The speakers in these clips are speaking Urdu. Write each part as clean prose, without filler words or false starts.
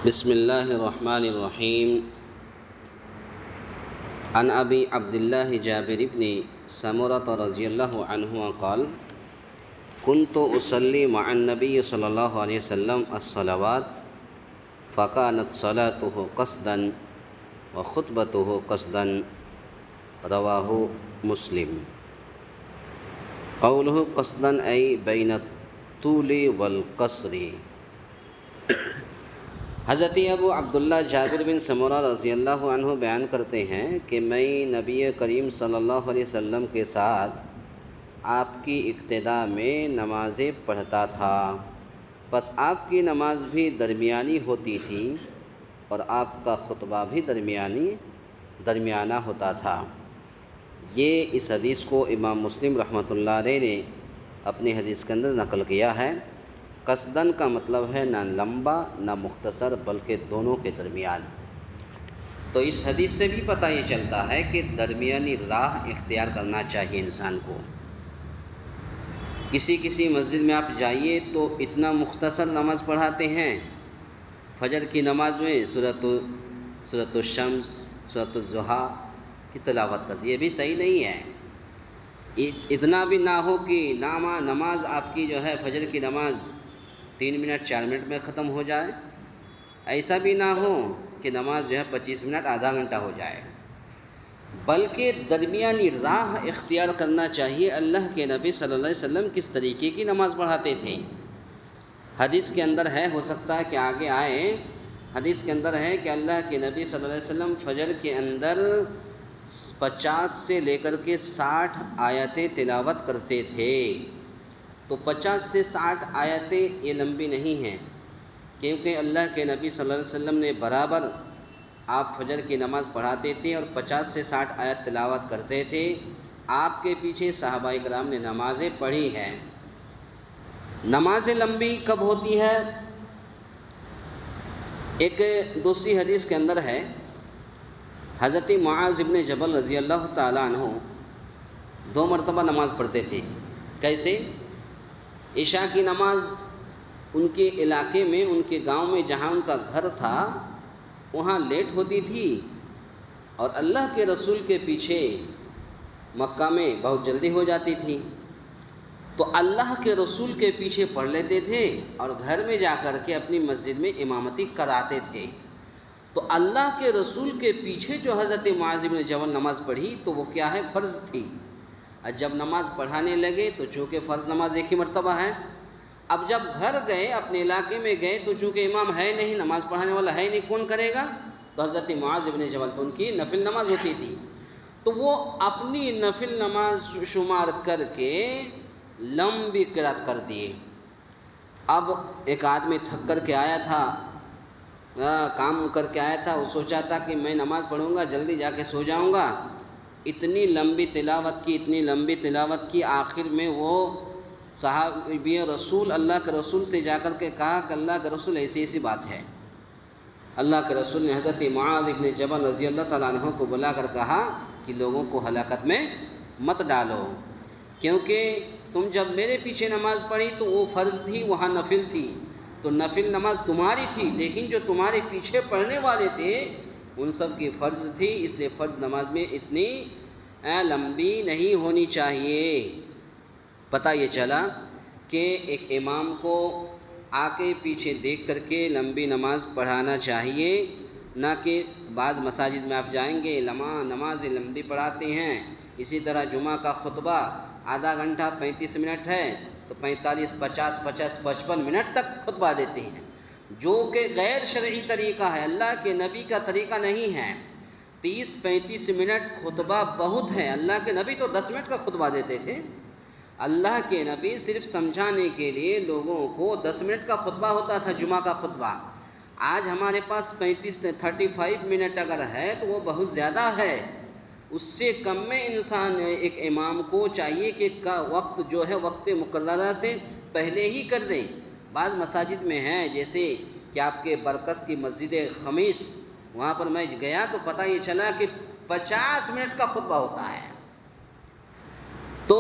بسم اللہ الرحمن الرحیم عن ابی عبداللہ جابر بن سمرۃ رضی اللہ عنہ قال كنت اصلی مع النبی صلی اللہ علیہ وسلم الصلوات فكانت صلاته قصدا وخطبته قصدا رواہ مسلم۔ قوله قصدا ای بین الطول والقصر۔ حضرت ابو عبداللہ جابر بن سمرہ رضی اللہ عنہ بیان کرتے ہیں کہ میں نبی کریم صلی اللہ علیہ وسلم کے ساتھ آپ کی اقتداء میں نمازیں پڑھتا تھا، بس آپ کی نماز بھی درمیانی ہوتی تھی اور آپ کا خطبہ بھی درمیانہ ہوتا تھا۔ یہ اس حدیث کو امام مسلم رحمۃ اللہ علیہ نے اپنی حدیث کے اندر نقل کیا ہے۔ قصدن کا مطلب ہے نہ لمبا نہ مختصر بلکہ دونوں کے درمیان۔ تو اس حدیث سے بھی پتہ یہ چلتا ہے کہ درمیانی راہ اختیار کرنا چاہیے انسان کو۔ کسی مسجد میں آپ جائیے تو اتنا مختصر نماز پڑھاتے ہیں، فجر کی نماز میں سورۃ الشمس، سورۃ الضحیٰ کی تلاوت کرتی، یہ بھی صحیح نہیں ہے۔ اتنا بھی نہ ہو کہ نماز آپ کی جو ہے فجر کی نماز 3 منٹ 4 منٹ میں ختم ہو جائے، ایسا بھی نہ ہو کہ نماز جو ہے 25 منٹ آدھا گھنٹہ ہو جائے، بلکہ درمیانی راہ اختیار کرنا چاہیے۔ اللہ کے نبی صلی اللہ علیہ وسلم کس طریقے کی نماز پڑھاتے تھے، حدیث کے اندر ہے، ہو سکتا ہے کہ آگے آئے، حدیث کے اندر ہے کہ اللہ کے نبی صلی اللہ علیہ وسلم فجر کے اندر 50 سے لے کر کے 60 آیتیں تلاوت کرتے تھے۔ تو 50 سے 60 آیتیں یہ لمبی نہیں ہیں، کیونکہ اللہ کے نبی صلی اللہ علیہ وسلم نے برابر آپ فجر کی نماز پڑھاتے تھے اور 50 سے 60 آیت تلاوت کرتے تھے۔ آپ کے پیچھے صحابہ کرام نے نمازیں پڑھی ہیں۔ نماز لمبی کب ہوتی ہے؟ ایک دوسری حدیث کے اندر ہے، حضرت معاذ بن جبل رضی اللہ تعالیٰ عنہ 2 مرتبہ نماز پڑھتے تھے۔ کیسے؟ عشاء کی نماز ان کے علاقے میں، ان کے گاؤں میں جہاں ان کا گھر تھا وہاں لیٹ ہوتی تھی، اور اللہ کے رسول کے پیچھے مکہ میں بہت جلدی ہو جاتی تھی، تو اللہ کے رسول کے پیچھے پڑھ لیتے تھے اور گھر میں جا کر کے اپنی مسجد میں امامتی کراتے تھے۔ تو اللہ کے رسول کے پیچھے جو حضرت معاذ بن جبل نماز پڑھی تو وہ کیا ہے؟ فرض تھی۔ اور جب نماز پڑھانے لگے تو چونکہ فرض نماز ایک ہی مرتبہ ہے، اب جب گھر گئے، اپنے علاقے میں گئے، تو چونکہ امام ہے نہیں، نماز پڑھانے والا ہے نہیں، کون کرے گا؟ تو حضرت معاذ بن جبل تو ان کی نفل نماز ہوتی تھی، تو وہ اپنی نفل نماز شمار کر کے لمبی قرات کر دیے۔ اب ایک آدمی تھک کر کے آیا تھا، کام کر کے آیا تھا، وہ سوچا تھا کہ میں نماز پڑھوں گا جلدی جا کے سو جاؤں گا، اتنی لمبی تلاوت کی، آخر میں وہ صحابی رسول اللہ کے رسول سے جا کر کے کہا کہ اللہ کے رسول ایسی بات ہے۔ اللہ کے رسول نے حضرت معاذ بن جبل رضی اللہ تعالیٰ عنہ کو بلا کر کہا کہ لوگوں کو ہلاکت میں مت ڈالو، کیونکہ تم جب میرے پیچھے نماز پڑھی تو وہ فرض تھی، وہاں نفل تھی، تو نفل نماز تمہاری تھی، لیکن جو تمہارے پیچھے پڑھنے والے تھے ان سب کی فرض تھی، اس لیے فرض نماز میں اتنی لمبی نہیں ہونی چاہیے۔ پتہ یہ چلا کہ ایک امام کو آگے پیچھے دیکھ کر کے لمبی نماز پڑھانا چاہیے، نہ کہ بعض مساجد میں آپ جائیں گے نماز لمبی پڑھاتے ہیں۔ اسی طرح جمعہ کا خطبہ آدھا گھنٹہ 35 منٹ ہے تو 45 50 55 منٹ تک خطبہ دیتے ہیں، جو کہ غیر شرعی طریقہ ہے، اللہ کے نبی کا طریقہ نہیں ہے۔ 30-35 منٹ خطبہ بہت ہے، اللہ کے نبی تو 10 منٹ کا خطبہ دیتے تھے۔ اللہ کے نبی صرف سمجھانے کے لیے لوگوں کو 10 منٹ کا خطبہ ہوتا تھا، جمعہ کا خطبہ۔ آج ہمارے پاس 35 منٹ اگر ہے تو وہ بہت زیادہ ہے، اس سے کم میں انسان ایک امام کو چاہیے کہ وقت جو ہے وقت مقررہ سے پہلے ہی کر دیں۔ بعض مساجد میں ہیں، جیسے کہ آپ کے برکس کی مسجد خمیس، وہاں پر میں گیا تو پتہ یہ چلا کہ 50 منٹ کا خطبہ ہوتا ہے، تو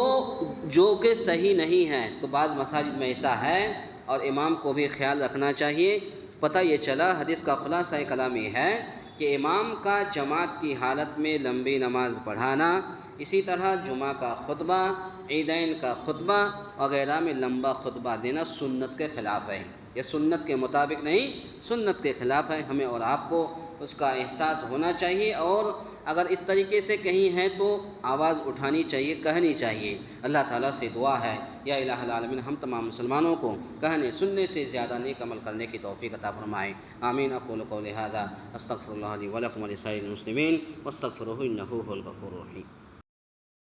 جو کہ صحیح نہیں ہے۔ تو بعض مساجد میں ایسا ہے، اور امام کو بھی خیال رکھنا چاہیے پتہ یہ چلا، حدیث کا خلاصہ کلام یہ ہے کہ امام کا جماعت کی حالت میں لمبی نماز پڑھانا، اسی طرح جمعہ کا خطبہ، عیدین کا خطبہ وغیرہ میں لمبا خطبہ دینا سنت کے خلاف ہے، یہ سنت کے مطابق نہیں، سنت کے خلاف ہے۔ ہمیں اور آپ کو اس کا احساس ہونا چاہیے، اور اگر اس طریقے سے کہیں ہے تو آواز اٹھانی چاہیے، کہنی چاہیے۔ اللہ تعالیٰ سے دعا ہے، یا الہ العالمین ہم تمام مسلمانوں کو کہنے سننے سے زیادہ نیک عمل کرنے کی توفیق عطا فرمائے، آمین۔ اقول قولی ھذا استغفر اللہ لی ولکم ولسائر المسلمین واستغفروہ انہ ھو الغفور الرحیم۔